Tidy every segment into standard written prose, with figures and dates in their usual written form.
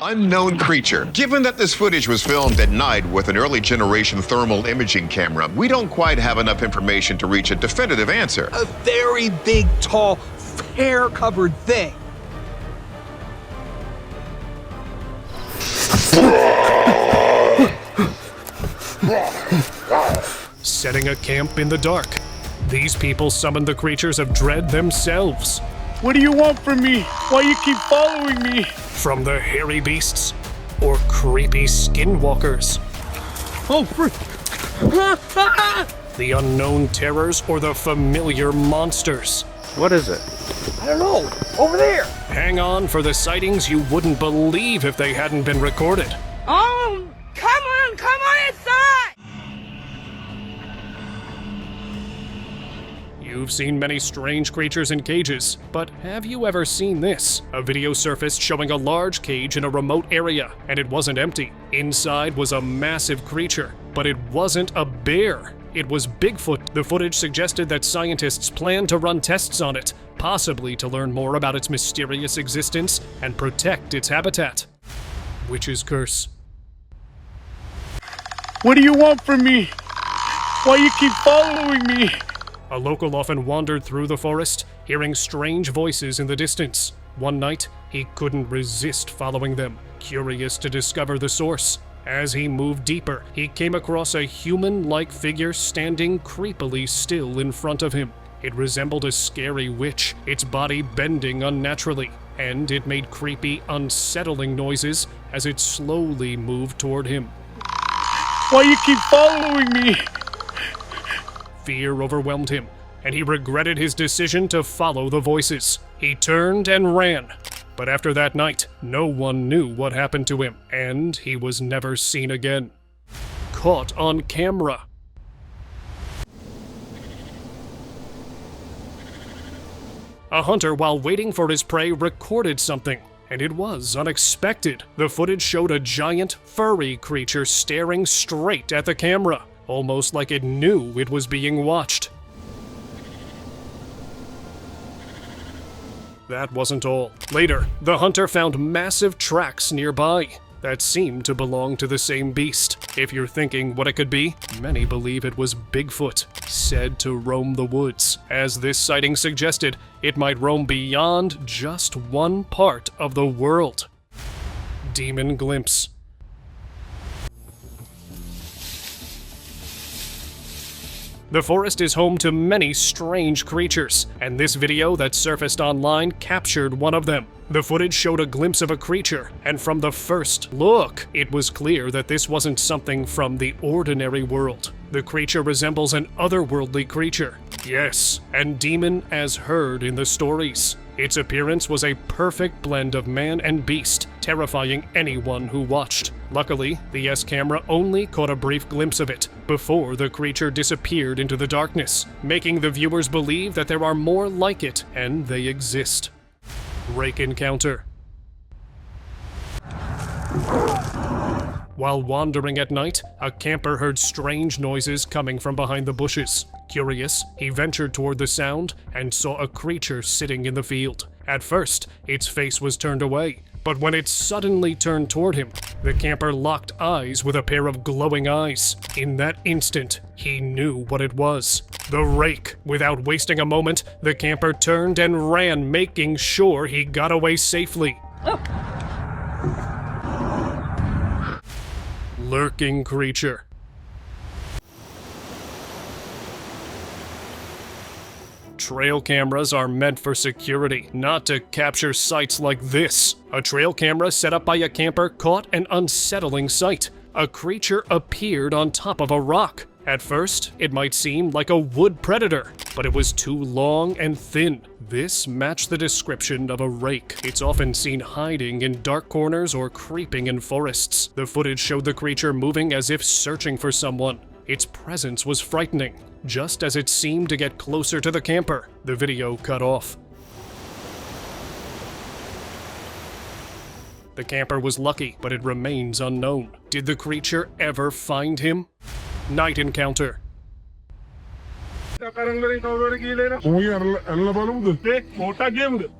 Unknown creature. Given that this footage was filmed at night with an early generation thermal imaging camera, we don't quite have enough information to reach a definitive answer. A very big, tall, hair-covered thing. Setting a camp in the dark. These people summoned the creatures of dread themselves. What do you want from me? Why you keep following me? From the hairy beasts or creepy skinwalkers. Oh, frick. The unknown terrors or the familiar monsters. What is it? I don't know. Over there. Hang on for the sightings you wouldn't believe if they hadn't been recorded. Oh, come on inside! You've seen many strange creatures in cages, but have you ever seen this? A video surfaced showing a large cage in a remote area, and it wasn't empty. Inside was a massive creature, but it wasn't a bear. It was Bigfoot. The footage suggested that scientists planned to run tests on it, possibly to learn more about its mysterious existence and protect its habitat. Witch's curse. What do you want from me? Why you keep following me? A local often wandered through the forest, hearing strange voices in the distance. One night, he couldn't resist following them, curious to discover the source. As he moved deeper, he came across a human-like figure standing creepily still in front of him. It resembled a scary witch, its body bending unnaturally, and it made creepy, unsettling noises as it slowly moved toward him. Why you keep following me? Fear overwhelmed him, and he regretted his decision to follow the voices. He turned and ran. But after that night, no one knew what happened to him, and he was never seen again. Caught on camera. A hunter, while waiting for his prey, recorded something, and it was unexpected. The footage showed a giant, furry creature staring straight at the camera, almost like it knew it was being watched. That wasn't all. Later, the hunter found massive tracks nearby that seemed to belong to the same beast. If you're thinking what it could be, many believe it was Bigfoot, said to roam the woods. As this sighting suggested, it might roam beyond just one part of the world. Demon glimpse. The forest is home to many strange creatures, and this video that surfaced online captured one of them. The footage showed a glimpse of a creature, and from the first look, it was clear that this wasn't something from the ordinary world. The creature resembles an otherworldly creature. Yes, and demon as heard in the stories. Its appearance was a perfect blend of man and beast, terrifying anyone who watched. Luckily, the S camera only caught a brief glimpse of it before the creature disappeared into the darkness, making the viewers believe that there are more like it and they exist. Rake encounter. While wandering at night, a camper heard strange noises coming from behind the bushes. Curious, he ventured toward the sound and saw a creature sitting in the field. At first, its face was turned away, but when it suddenly turned toward him, the camper locked eyes with a pair of glowing eyes. In that instant, he knew what it was. The rake. Without wasting a moment, the camper turned and ran, making sure he got away safely. Lurking creature. Trail cameras are meant for security, not to capture sights like this. A trail camera set up by a camper caught an unsettling sight. A creature appeared on top of a rock. At first, it might seem like a wood predator, but it was too long and thin. This matched the description of a rake. It's often seen hiding in dark corners or creeping in forests. The footage showed the creature moving as if searching for someone. Its presence was frightening. Just as it seemed to get closer to the camper, the video cut off. The camper was lucky, but it remains unknown. Did the creature ever find him? Night encounter.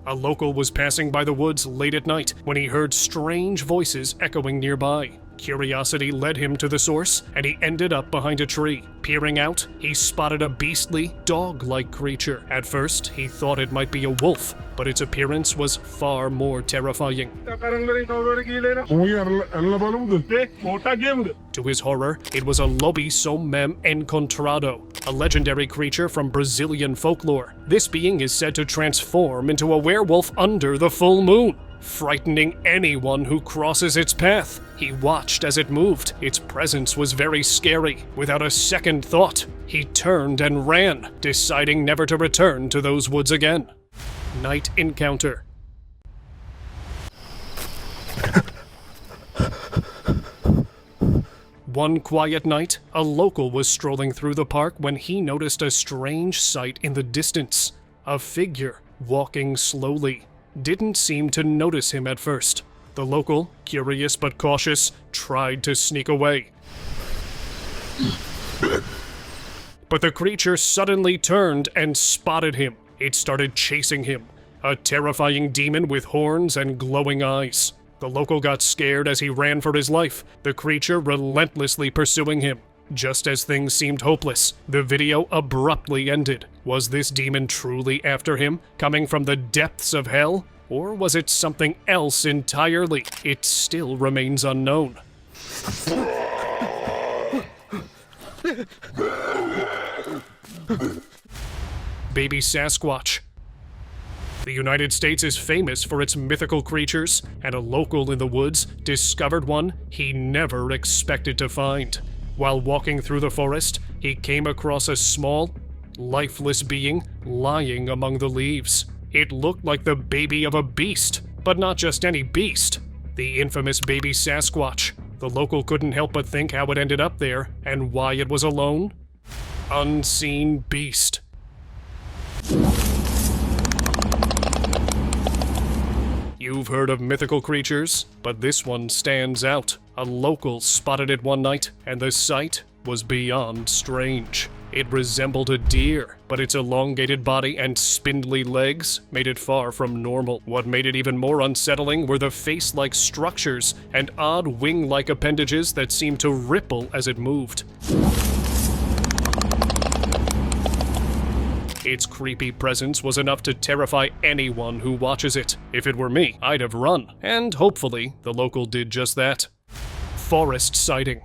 A local was passing by the woods late at night when he heard strange voices echoing nearby. Curiosity led him to the source, and he ended up behind a tree. Peering out, he spotted a beastly, dog-like creature. At first, he thought it might be a wolf, but its appearance was far more terrifying. To his horror, it was a lobisomem encontrado, a legendary creature from Brazilian folklore. This being is said to transform into a werewolf under the full moon, frightening anyone who crosses its path. He watched as it moved. Its presence was very scary. Without a second thought, he turned and ran, deciding never to return to those woods again. Night encounter. One quiet night, a local was strolling through the park when he noticed a strange sight in the distance. A figure walking slowly. Didn't seem to notice him at first. The local, curious but cautious, tried to sneak away. But the creature suddenly turned and spotted him. It started chasing him, a terrifying demon with horns and glowing eyes. The local got scared as he ran for his life, the creature relentlessly pursuing him. Just as things seemed hopeless, the video abruptly ended. Was this demon truly after him, coming from the depths of hell? Or was it something else entirely? It still remains unknown. Baby Sasquatch. The United States is famous for its mythical creatures, and a local in the woods discovered one he never expected to find. While walking through the forest, he came across a small, lifeless being lying among the leaves. It looked like the baby of a beast, but not just any beast. The infamous baby Sasquatch. The local couldn't help but think how it ended up there, and why it was alone. Unseen beast. You've heard of mythical creatures, but this one stands out. A local spotted it one night, and the sight was beyond strange. It resembled a deer, but its elongated body and spindly legs made it far from normal. What made it even more unsettling were the face-like structures and odd wing-like appendages that seemed to ripple as it moved. Its creepy presence was enough to terrify anyone who watches it. If it were me, I'd have run, and hopefully the local did just that. Forest sighting.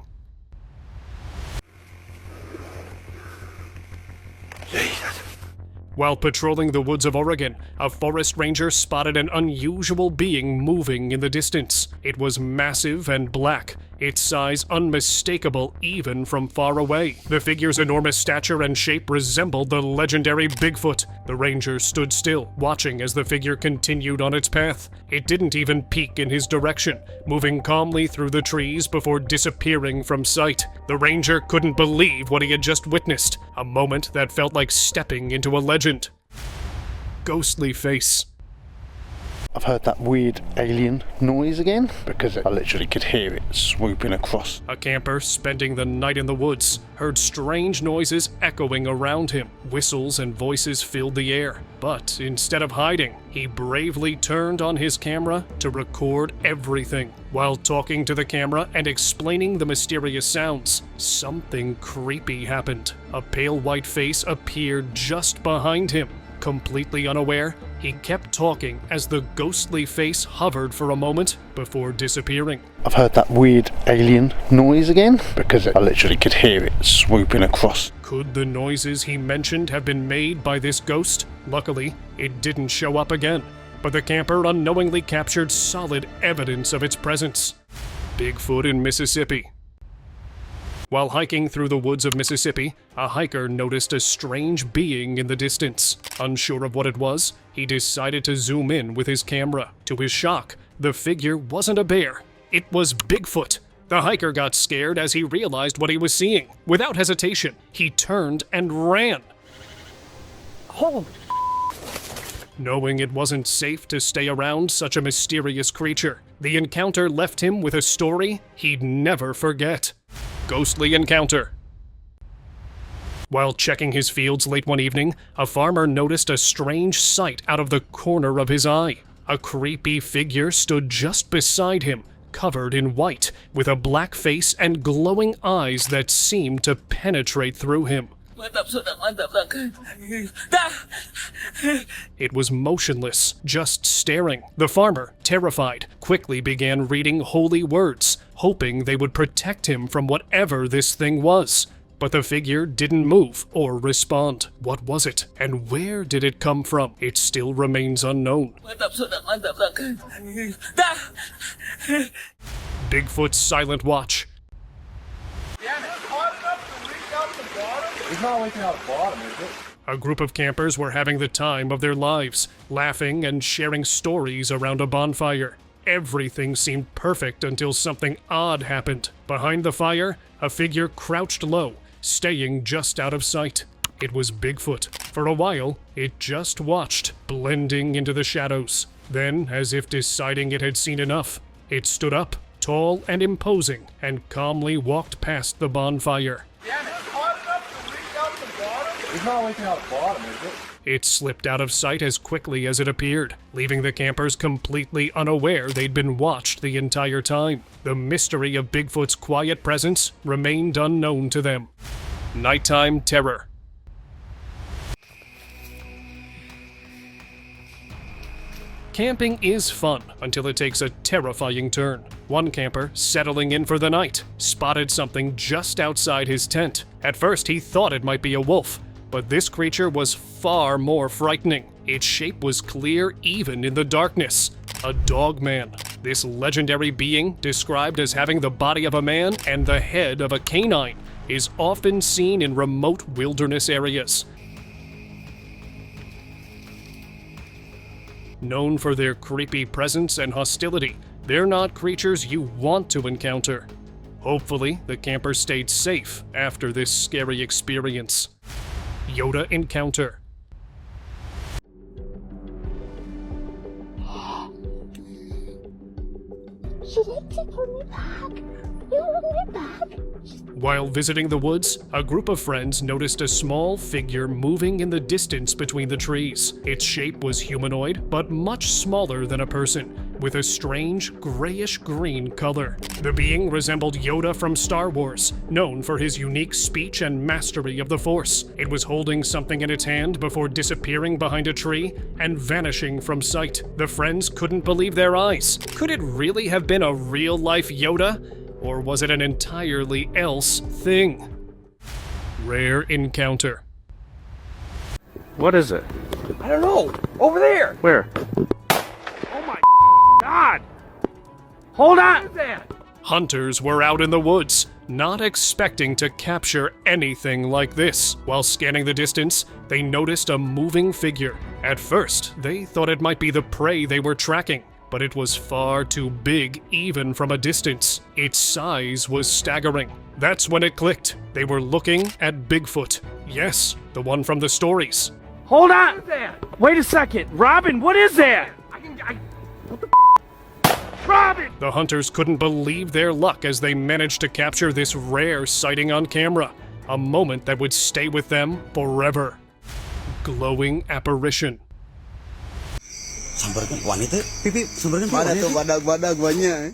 While patrolling the woods of Oregon, a forest ranger spotted an unusual being moving in the distance. It was massive and black, its size unmistakable even from far away. The figure's enormous stature and shape resembled the legendary Bigfoot. The ranger stood still, watching as the figure continued on its path. It didn't even peek in his direction, moving calmly through the trees before disappearing from sight. The ranger couldn't believe what he had just witnessed, a moment that felt like stepping into a legend. Ghostly face. I've heard that weird alien noise again because I literally could hear it swooping across. A camper spending the night in the woods heard strange noises echoing around him. Whistles and voices filled the air. But instead of hiding, he bravely turned on his camera to record everything. While talking to the camera and explaining the mysterious sounds, something creepy happened. A pale white face appeared just behind him. Completely unaware, he kept talking as the ghostly face hovered for a moment before disappearing. I've heard that weird alien noise again because I literally could hear it swooping across. Could the noises he mentioned have been made by this ghost? Luckily, it didn't show up again, but the camper unknowingly captured solid evidence of its presence. Bigfoot in Mississippi. While hiking through the woods of Mississippi, a hiker noticed a strange being in the distance. Unsure of what it was, he decided to zoom in with his camera. To his shock, the figure wasn't a bear. It was Bigfoot. The hiker got scared as he realized what he was seeing. Without hesitation, he turned and ran. Oh. Knowing it wasn't safe to stay around such a mysterious creature, the encounter left him with a story he'd never forget. Ghostly encounter. While checking his fields late one evening, a farmer noticed a strange sight out of the corner of his eye. A creepy figure stood just beside him, covered in white, with a black face and glowing eyes that seemed to penetrate through him. It was motionless, just staring. The farmer, terrified, quickly began reading holy words, hoping they would protect him from whatever this thing was. But the figure didn't move or respond. What was it, and where did it come from? It still remains unknown. Bigfoot's silent watch. He's not waking out the bottom, is it? A group of campers were having the time of their lives, laughing and sharing stories around a bonfire. Everything seemed perfect until something odd happened. Behind the fire, a figure crouched low, staying just out of sight. It was Bigfoot. For a while, it just watched, blending into the shadows. Then, as if deciding it had seen enough, it stood up, tall and imposing, and calmly walked past the bonfire. He's not waking out the bottom, is it? It slipped out of sight as quickly as it appeared, leaving the campers completely unaware they'd been watched the entire time. The mystery of Bigfoot's quiet presence remained unknown to them. Nighttime terror. Camping is fun until it takes a terrifying turn. One camper, settling in for the night, spotted something just outside his tent. At first, he thought it might be a wolf, but this creature was far more frightening. Its shape was clear even in the darkness. A dogman. This legendary being, described as having the body of a man and the head of a canine, is often seen in remote wilderness areas. Known for their creepy presence and hostility, they're not creatures you want to encounter. Hopefully, the campers stayed safe after this scary experience. Yoda encounter. She likes it for me back. You want me back? While visiting the woods, a group of friends noticed a small figure moving in the distance between the trees. Its shape was humanoid, but much smaller than a person, with a strange grayish-green color. The being resembled Yoda from Star Wars, known for his unique speech and mastery of the Force. It was holding something in its hand before disappearing behind a tree and vanishing from sight. The friends couldn't believe their eyes. Could it really have been a real-life Yoda? Or was it an entirely else thing? Rare encounter. What is it? I don't know. Over there. Where? Oh my God. Hold What on! is that? Hunters were out in the woods, not expecting to capture anything like this. While scanning the distance, they noticed a moving figure. At first, they thought it might be the prey they were tracking, but it was far too big even from a distance. Its size was staggering. That's when it clicked. They were looking at Bigfoot. Yes, the one from the stories. Hold What on! is that? Wait a second! Robin, what is that? What the Robin! The hunters couldn't believe their luck as they managed to capture this rare sighting on camera. A moment that would stay with them forever. Glowing apparition.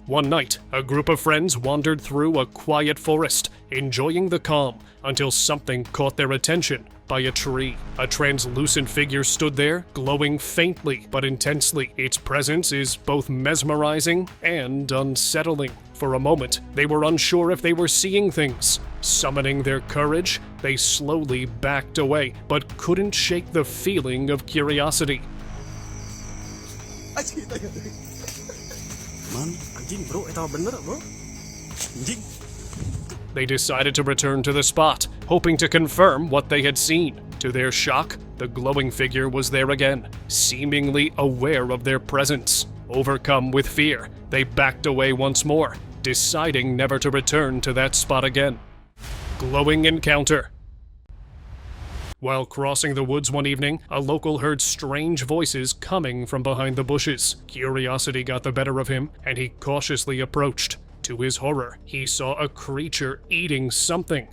One night, a group of friends wandered through a quiet forest, enjoying the calm, until something caught their attention by a tree. A translucent figure stood there, glowing faintly but intensely. Its presence is both mesmerizing and unsettling. For a moment, they were unsure if they were seeing things. Summoning their courage, they slowly backed away, but couldn't shake the feeling of curiosity. They decided to return to the spot, hoping to confirm what they had seen. To their shock, the glowing figure was there again, seemingly aware of their presence. Overcome with fear, they backed away once more, deciding never to return to that spot again. Glowing encounter. While crossing the woods one evening, a local heard strange voices coming from behind the bushes. Curiosity got the better of him, and he cautiously approached. To his horror, he saw a creature eating something.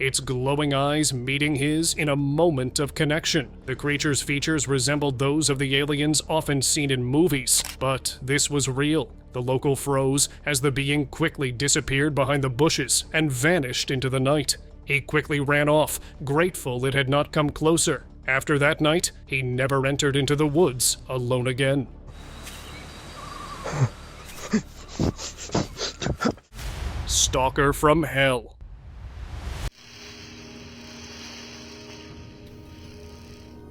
its glowing eyes meeting his in a moment of connection. The creature's features resembled those of the aliens often seen in movies, but this was real. The local froze as the being quickly disappeared behind the bushes and vanished into the night. He quickly ran off, grateful it had not come closer. After that night, he never entered into the woods alone again. Stalker from hell.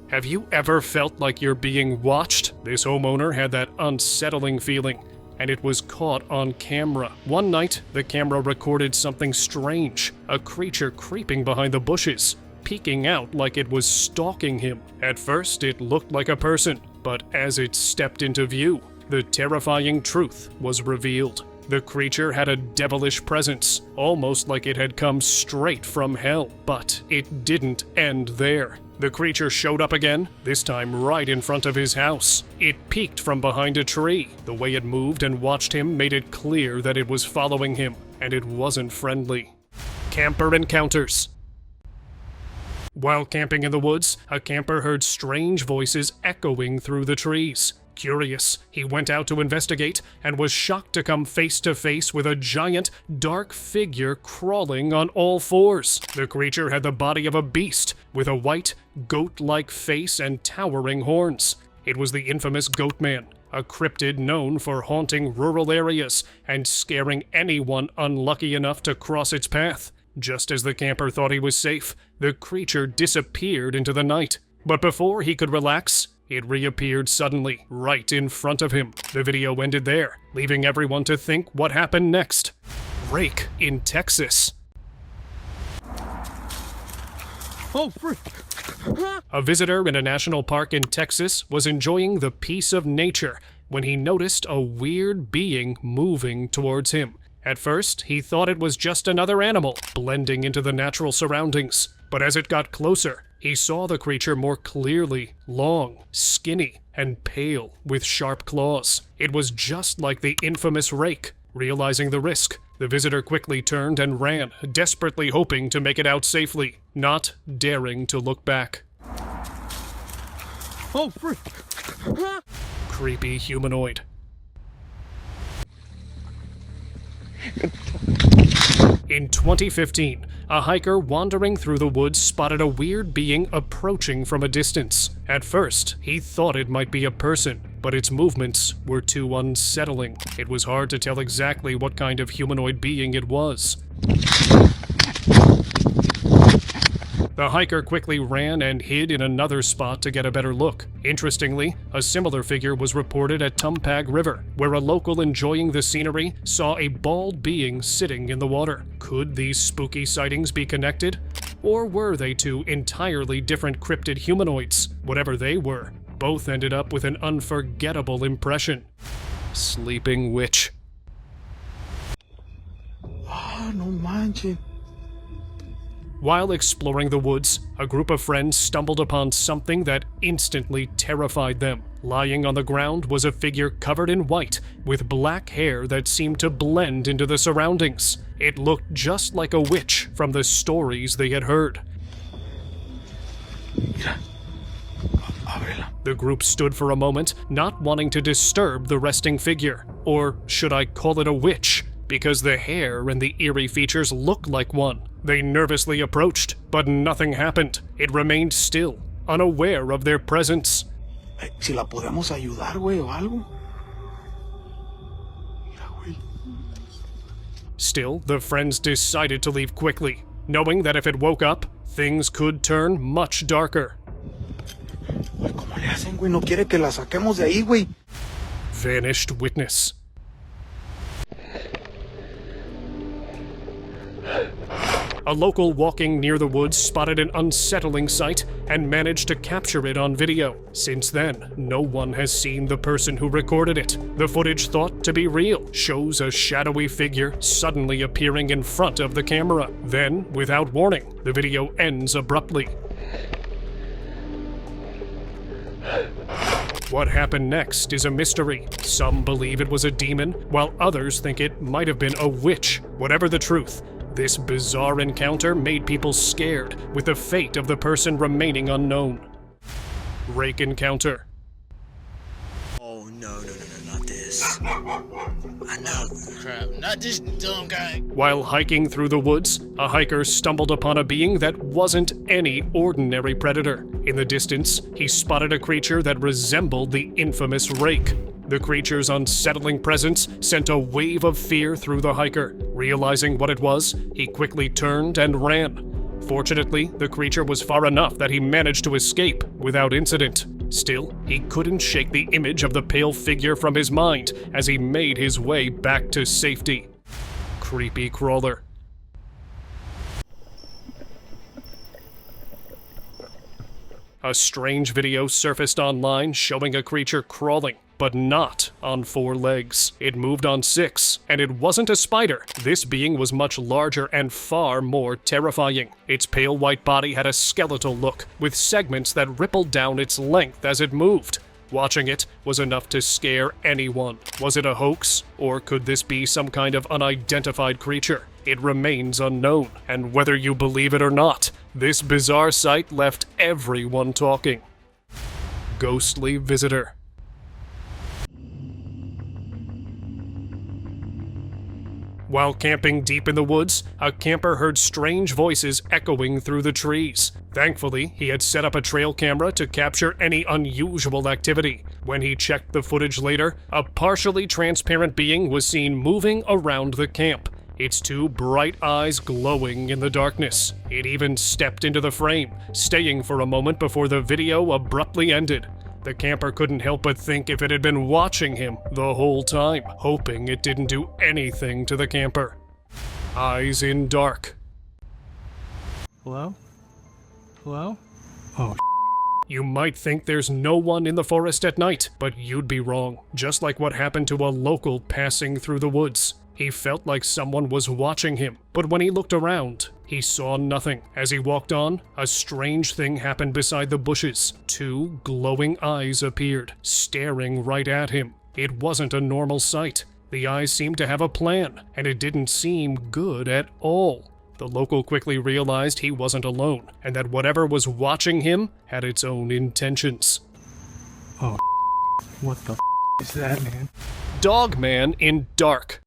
Have you ever felt like you're being watched? This homeowner had that unsettling feeling, and it was caught on camera. One night, the camera recorded something strange, a creature creeping behind the bushes, peeking out like it was stalking him. At first, it looked like a person, but as it stepped into view, the terrifying truth was revealed. The creature had a devilish presence, almost like it had come straight from hell, but it didn't end there. The creature showed up again, this time right in front of his house. It peeked from behind a tree. The way it moved and watched him made it clear that it was following him, and it wasn't friendly. Camper encounters. While camping in the woods, a camper heard strange voices echoing through the trees. Curious, he went out to investigate and was shocked to come face to face with a giant, dark figure crawling on all fours. The creature had the body of a beast, with a white, goat-like face and towering horns. It was the infamous Goatman, a cryptid known for haunting rural areas and scaring anyone unlucky enough to cross its path. Just as the camper thought he was safe, the creature disappeared into the night. But before he could relax, it reappeared suddenly, right in front of him. The video ended there, leaving everyone to think what happened next. Rake in Texas. Oh, frick. A visitor in a national park in Texas was enjoying the peace of nature when he noticed a weird being moving towards him. At first, he thought it was just another animal, blending into the natural surroundings. But as it got closer, he saw the creature more clearly, long, skinny, and pale, with sharp claws. It was just like the infamous Rake. Realizing the risk, the visitor quickly turned and ran, desperately hoping to make it out safely, not daring to look back. Oh, frick. Creepy humanoid. In 2015, a hiker wandering through the woods spotted a weird being approaching from a distance. At first, he thought it might be a person, but its movements were too unsettling. It was hard to tell exactly what kind of humanoid being it was. The hiker quickly ran and hid in another spot to get a better look. Interestingly, a similar figure was reported at Tumpag River, where a local enjoying the scenery saw a bald being sitting in the water. Could these spooky sightings be connected? Or were they two entirely different cryptid humanoids? Whatever they were, both ended up with an unforgettable impression. Sleeping witch. Ah, no manches. While exploring the woods, a group of friends stumbled upon something that instantly terrified them. Lying on the ground was a figure covered in white, with black hair that seemed to blend into the surroundings. It looked just like a witch from the stories they had heard. The group stood for a moment, not wanting to disturb the resting figure. Or should I call it a witch? Because the hair and the eerie features looked like one. They nervously approached, but nothing happened. It remained still, unaware of their presence. Si la podemos ayudar, güey, o algo. Mira, güey. Still, the friends decided to leave quickly, knowing that if it woke up, things could turn much darker. Güey, ¿cómo le hacen, güey? No quiere que la saquemos de ahí, güey. Vanished witness. A local walking near the woods spotted an unsettling sight and managed to capture it on video. Since then, no one has seen the person who recorded it. The footage, thought to be real, shows a shadowy figure suddenly appearing in front of the camera. Then, without warning, the video ends abruptly. What happened next is a mystery. Some believe it was a demon, while others think it might have been a witch. Whatever the truth, This bizarre encounter made people scared, with the fate of the person remaining unknown. Rake encounter. Oh, no, not this. I know. Crap, not this dumb guy. While hiking through the woods, a hiker stumbled upon a being that wasn't any ordinary predator. In the distance, he spotted a creature that resembled the infamous rake. The creature's unsettling presence sent a wave of fear through the hiker. Realizing what it was, he quickly turned and ran. Fortunately, the creature was far enough that he managed to escape without incident. Still, he couldn't shake the image of the pale figure from his mind as he made his way back to safety. Creepy crawler. A strange video surfaced online showing a creature crawling, but not on 4 legs. It moved on 6, and it wasn't a spider. This being was much larger and far more terrifying. Its pale white body had a skeletal look, with segments that rippled down its length as it moved. Watching it was enough to scare anyone. Was it a hoax, or could this be some kind of unidentified creature? It remains unknown, and whether you believe it or not, this bizarre sight left everyone talking. Ghostly visitor. While camping deep in the woods, a camper heard strange voices echoing through the trees. Thankfully, he had set up a trail camera to capture any unusual activity. When he checked the footage later, a partially transparent being was seen moving around the camp, its 2 bright eyes glowing in the darkness. It even stepped into the frame, staying for a moment before the video abruptly ended. The camper couldn't help but think if it had been watching him the whole time, hoping it didn't do anything to the camper. Eyes in dark. Hello? Hello? You might think there's no one in the forest at night, but you'd be wrong. Just like what happened to a local passing through the woods. He felt like someone was watching him, but when he looked around, he saw nothing. As he walked on, a strange thing happened beside the bushes. 2 glowing eyes appeared, staring right at him. It wasn't a normal sight. The eyes seemed to have a plan, and it didn't seem good at all. The local quickly realized he wasn't alone, and that whatever was watching him had its own intentions. What the is that, man? Dogman in dark.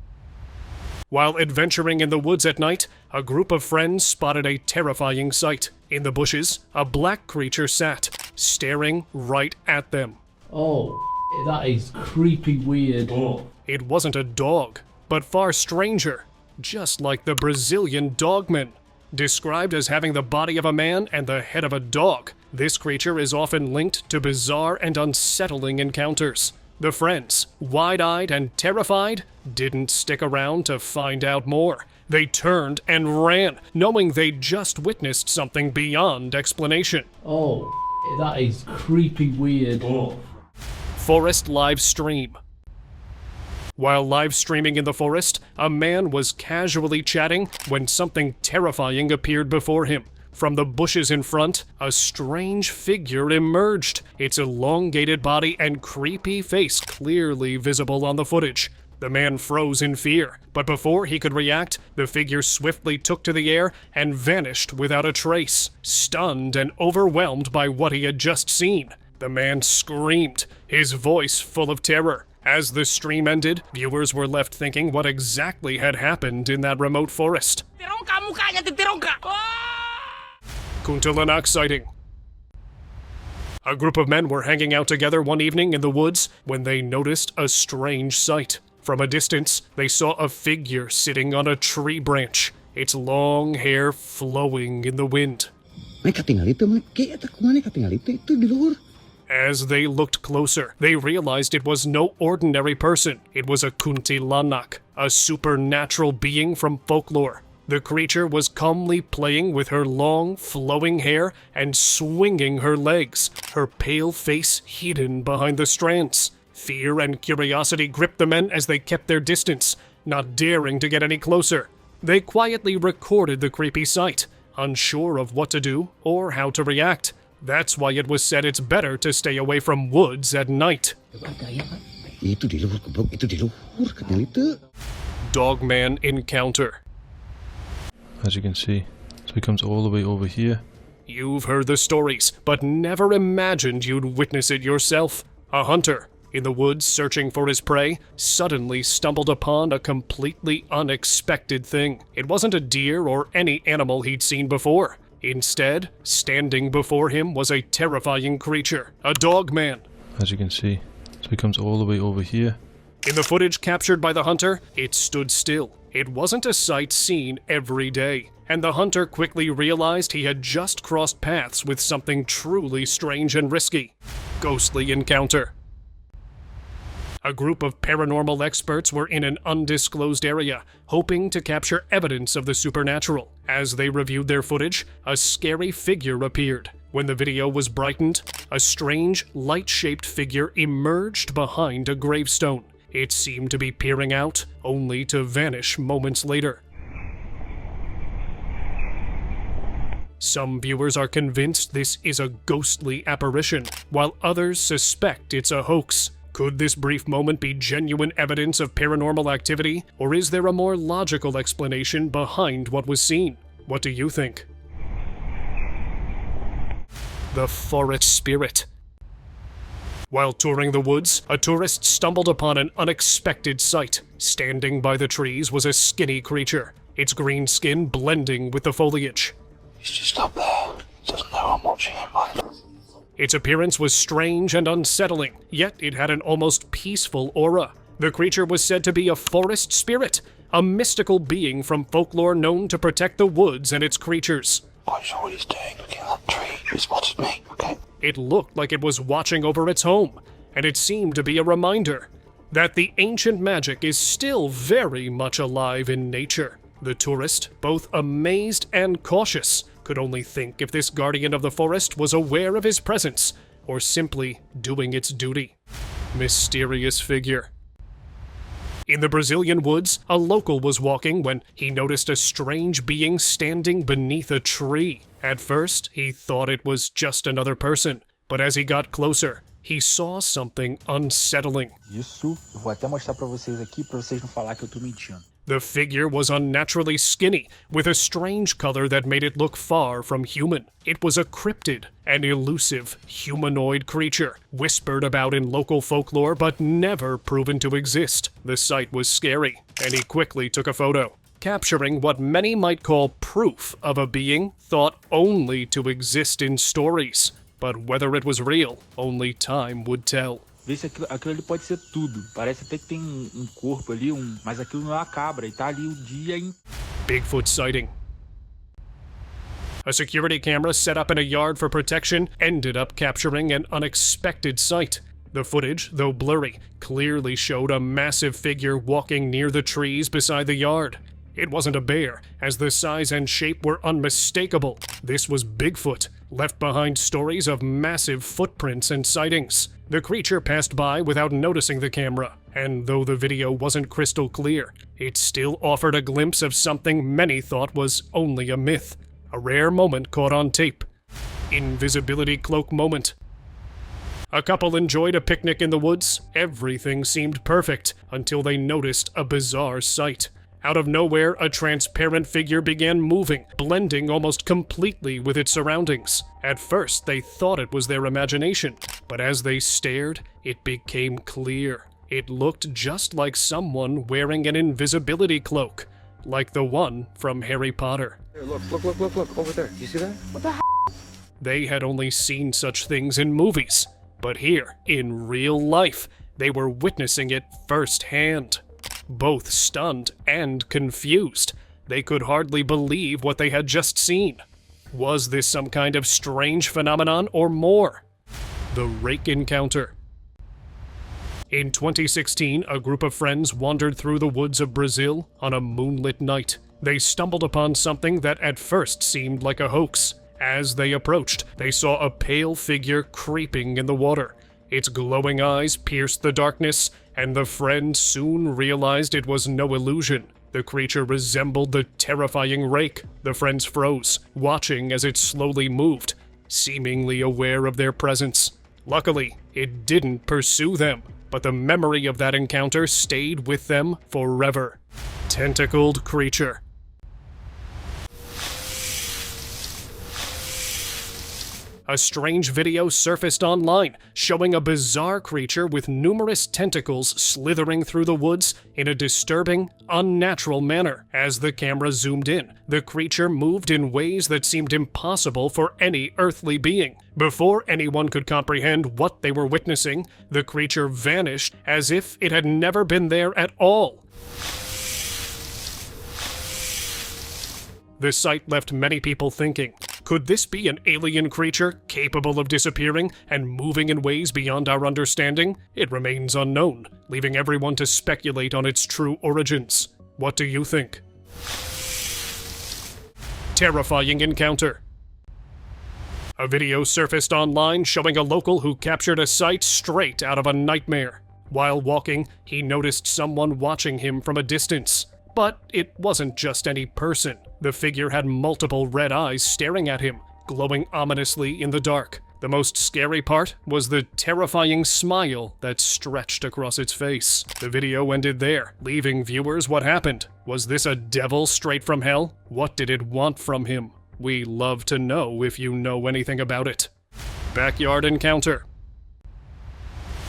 While adventuring in the woods at night, a group of friends spotted a terrifying sight. In the bushes, a black creature sat, staring right at them. Oh, that is creepy weird. It wasn't a dog, but far stranger, just like the Brazilian dogman. Described as having the body of a man and the head of a dog, this creature is often linked to bizarre and unsettling encounters. The friends, wide-eyed and terrified, didn't stick around to find out more. They turned and ran, knowing they'd just witnessed something beyond explanation. Oh, that is creepy weird. Forest live stream. While live streaming in the forest, a man was casually chatting when something terrifying appeared before him. From the bushes in front, a strange figure emerged, its elongated body and creepy face clearly visible on the footage. The man froze in fear, but before he could react, the figure swiftly took to the air and vanished without a trace. Stunned and overwhelmed by what he had just seen, the man screamed, his voice full of terror. As the stream ended, viewers were left thinking what exactly had happened in that remote forest. Kuntilanak sighting. A group of men were hanging out together one evening in the woods when they noticed a strange sight. From a distance, they saw a figure sitting on a tree branch, its long hair flowing in the wind. As they looked closer, they realized it was no ordinary person. It was a kuntilanak, a supernatural being from folklore. The creature was calmly playing with her long, flowing hair and swinging her legs, her pale face hidden behind the strands. Fear and curiosity gripped the men as they kept their distance, not daring to get any closer. They quietly recorded the creepy sight, unsure of what to do or how to react. That's why it was said it's better to stay away from woods at night. Dogman encounter. as you can see. So he comes all the way over here. You've heard the stories, but never imagined you'd witness it yourself. A hunter, in the woods searching for his prey, suddenly stumbled upon a completely unexpected thing. It wasn't a deer or any animal he'd seen before. Instead, standing before him was a terrifying creature, a dogman. As you can see. So he comes all the way over here. In the footage captured by the hunter, it stood still. It wasn't a sight seen every day, and the hunter quickly realized he had just crossed paths with something truly strange and risky. Ghostly encounter. A group of paranormal experts were in an undisclosed area, hoping to capture evidence of the supernatural. As they reviewed their footage, a scary figure appeared. When the video was brightened, a strange, light-shaped figure emerged behind a gravestone. It seemed to be peering out, only to vanish moments later. Some viewers are convinced this is a ghostly apparition, while others suspect it's a hoax. Could this brief moment be genuine evidence of paranormal activity, or is there a more logical explanation behind what was seen? What do you think? The forest spirit. While touring the woods, a tourist stumbled upon an unexpected sight. Standing by the trees was a skinny creature, its green skin blending with the foliage. He's just up there. Doesn't know I'm watching him either. Its appearance was strange and unsettling, yet it had an almost peaceful aura. The creature was said to be a forest spirit, a mystical being from folklore known to protect the woods and its creatures. Quite sure what he's doing. Looking at that tree. He spotted me. Okay. It looked like it was watching over its home, and it seemed to be a reminder that the ancient magic is still very much alive in nature. The tourist, both amazed and cautious, could only think if this guardian of the forest was aware of his presence, or simply doing its duty. Mysterious figure. In the Brazilian woods, a local was walking when he noticed a strange being standing beneath a tree. At first, he thought it was just another person, but as he got closer, he saw something unsettling. Isso, eu vou até mostrar pra vocês aqui, pra vocês não falar que eu tô mentindo. The figure was unnaturally skinny, with a strange color that made it look far from human. It was a cryptid, an elusive, humanoid creature, whispered about in local folklore but never proven to exist. The sight was scary, and he quickly took a photo, capturing what many might call proof of a being thought only to exist in stories. But whether it was real, only time would tell. Vê se aquilo ali pode ser tudo. Parece até que tem corpo ali, mas aquilo não é uma cabra, e tá ali o dia em... Bigfoot sighting. A security camera set up in a yard for protection ended up capturing an unexpected sight. The footage, though blurry, clearly showed a massive figure walking near the trees beside the yard. It wasn't a bear, as the size and shape were unmistakable. This was Bigfoot, left behind stories of massive footprints and sightings. The creature passed by without noticing the camera, and though the video wasn't crystal clear, it still offered a glimpse of something many thought was only a myth. A rare moment caught on tape. Invisibility cloak moment. A couple enjoyed a picnic in the woods. Everything seemed perfect until they noticed a bizarre sight. Out of nowhere, a transparent figure began moving, blending almost completely with its surroundings. At first, they thought it was their imagination, but as they stared, it became clear. It looked just like someone wearing an invisibility cloak, like the one from Harry Potter. Here, look, over there. You see that? What the hell? They had only seen such things in movies, but here, in real life, they were witnessing it firsthand. Both stunned and confused, they could hardly believe what they had just seen. Was this some kind of strange phenomenon or more? The rake encounter. In 2016, a group of friends wandered through the woods of Brazil on a moonlit night. They stumbled upon something that at first seemed like a hoax. As they approached, they saw a pale figure creeping in the water. Its glowing eyes pierced the darkness, and the friends soon realized it was no illusion. The creature resembled the terrifying rake. The friends froze, watching as it slowly moved, seemingly aware of their presence. Luckily, it didn't pursue them, but the memory of that encounter stayed with them forever. Tentacled creature. a strange video surfaced online showing a bizarre creature with numerous tentacles slithering through the woods in a disturbing, unnatural manner. As the camera zoomed in, the creature moved in ways that seemed impossible for any earthly being. Before anyone could comprehend what they were witnessing, the creature vanished as if it had never been there at all. The sight left many people thinking, could this be an alien creature capable of disappearing and moving in ways beyond our understanding? It remains unknown, leaving everyone to speculate on its true origins. What do you think? Terrifying encounter. A video surfaced online showing a local who captured a sight straight out of a nightmare. While walking, he noticed someone watching him from a distance. But it wasn't just any person. The figure had multiple red eyes staring at him, glowing ominously in the dark. The most scary part was the terrifying smile that stretched across its face. The video ended there, leaving viewers what happened. Was this a devil straight from hell? What did it want from him? We love to know if you know anything about it. Backyard encounter.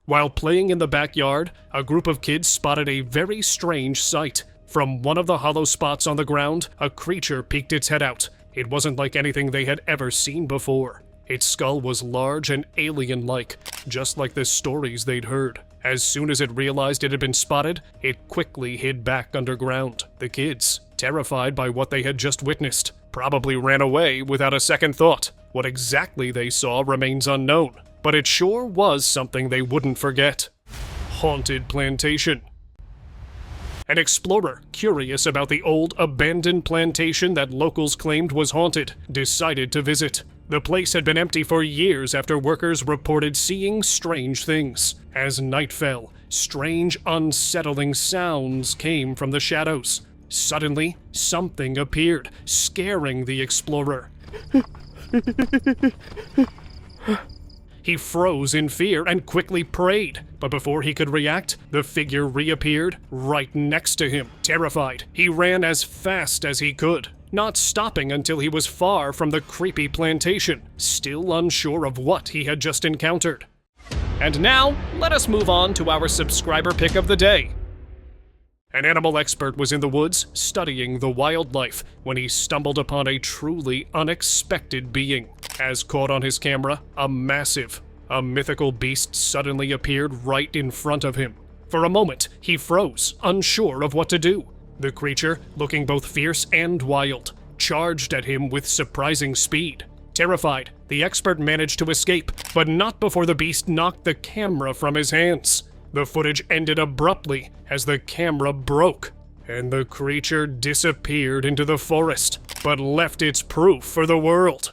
While playing in the backyard, a group of kids spotted a very strange sight. From one of the hollow spots on the ground, a creature peeked its head out. It wasn't like anything they had ever seen before. Its skull was large and alien-like, just like the stories they'd heard. As soon as it realized it had been spotted, it quickly hid back underground. The kids, terrified by what they had just witnessed, probably ran away without a second thought. What exactly they saw remains unknown, but it sure was something they wouldn't forget. Haunted plantation. An explorer, curious about the old, abandoned plantation that locals claimed was haunted, decided to visit. The place had been empty for years after workers reported seeing strange things. As night fell, strange, unsettling sounds came from the shadows. Suddenly, something appeared, scaring the explorer. He froze in fear and quickly prayed, but before he could react, the figure reappeared right next to him. Terrified, he ran as fast as he could, not stopping until he was far from the creepy plantation, still unsure of what he had just encountered. And now, let us move on to our subscriber pick of the day. An animal expert was in the woods studying the wildlife when he stumbled upon a truly unexpected being. As caught on his camera, a mythical beast suddenly appeared right in front of him. For a moment, he froze, unsure of what to do. The creature, looking both fierce and wild, charged at him with surprising speed. Terrified, the expert managed to escape, but not before the beast knocked the camera from his hands. The footage ended abruptly as the camera broke, and the creature disappeared into the forest, but left its proof for the world.